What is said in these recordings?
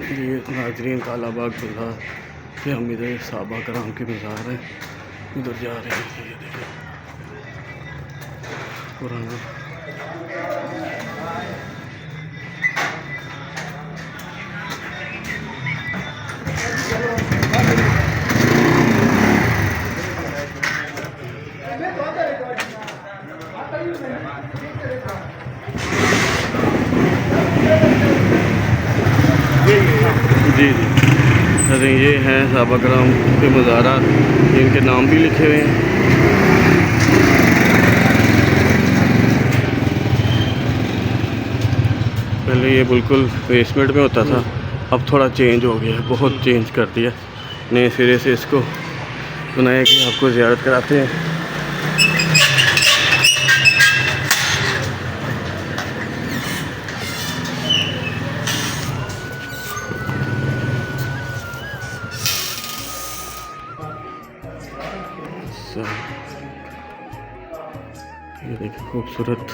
ये नाजरीन काला बाग बाज़ार से हम इधर साहबा कराम के मज़ार हैं, इधर जा रहे हैं। ये देखिए पुराना जी जी। अरे ये हैं साहबा कराम के मज़ारात, इनके नाम भी लिखे हुए हैं। पहले ये बिल्कुल बेसमेंट में होता था, अब थोड़ा चेंज हो गया, बहुत चेंज कर दिया, नए सिरे से इसको बनाया कि आपको ज़ियारत कराते हैं। ये देखिए खूबसूरत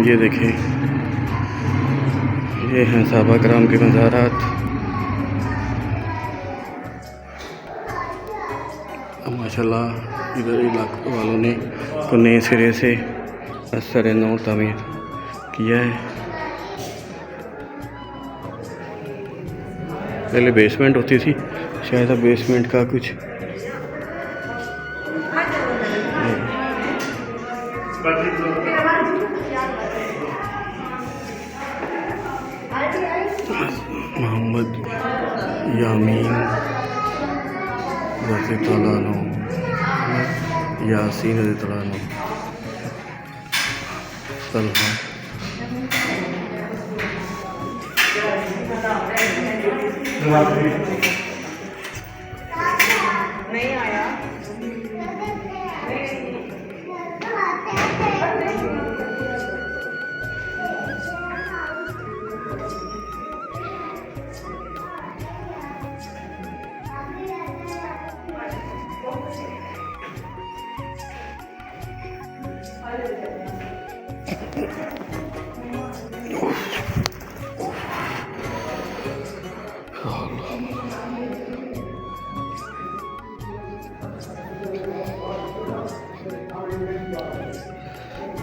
ये देखें, ये हैं साहबा कराम के मज़ारात। माशाल्लाह इधर इलाके वालों ने तो नए सिरे से असर नौ तामीर किया है। पहले बेसमेंट होती थी, शायद अब बेसमेंट का कुछ मोहम्मद यामीन रज़ी तआला अन्हु, यासीन रज़ी तआला अन्हु, तलहा नहीं आया।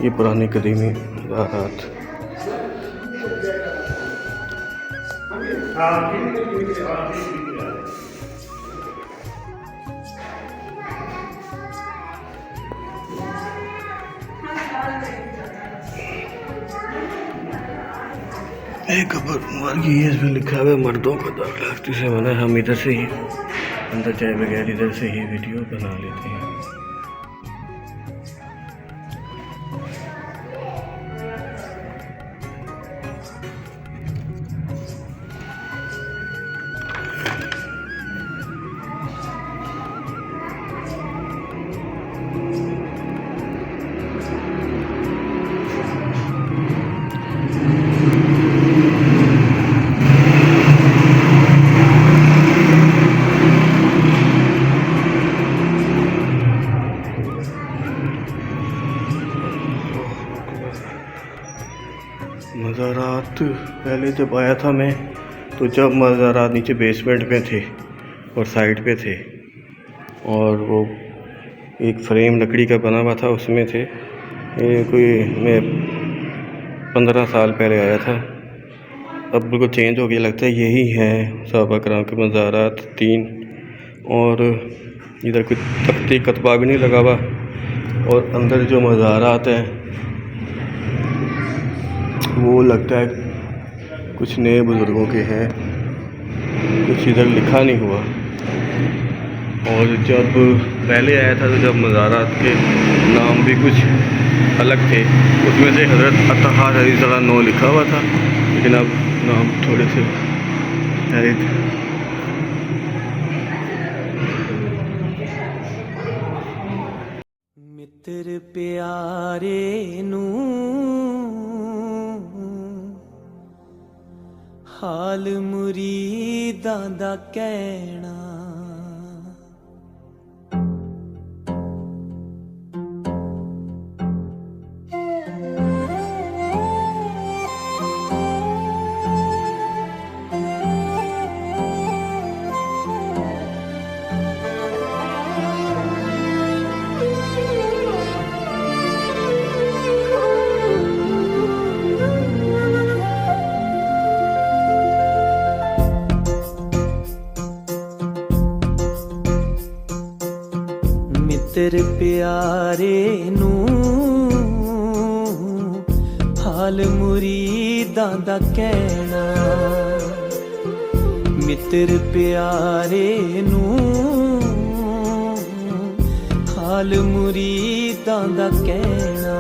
ये पुरानी कदीमी ज़ारात। एक खबर मर गई है, इसमें लिखा हुआ है मर्दों का दाखिला से मना। हम इधर से ही अंदर जाए बगैर इधर से ही वीडियो बना लेते हैं। मज़ारात पहले जब आया था मैं, तो जब मज़ारात नीचे बेसमेंट में थे और साइड पे थे, और वो एक फ्रेम लकड़ी का बना हुआ था उसमें थे। ये कोई मैं 15 साल पहले आया था, अब बिल्कुल चेंज हो गया। लगता है यही है साहबा कराम के मज़ारात 3, और इधर कोई तख्ती कतबा भी नहीं लगा हुआ, और अंदर जो मज़ारात हैं वो लगता है कुछ नए बुज़ुर्गों के हैं, कुछ इधर लिखा नहीं हुआ। और जब पहले आया था तो जब मज़ारात के नाम भी कुछ अलग थे, उसमें से हज़रत अत्तहार रज़ी तआला अन्हु लिखा हुआ था, लेकिन अब नाम थोड़े से अरे मित्र प्यारे नू हाल मुरीदां दा कहना मित्र प्यारे नू हाल मुरीदां दा कहना मित्र प्यारे नू हाल मुरीदां दा कहना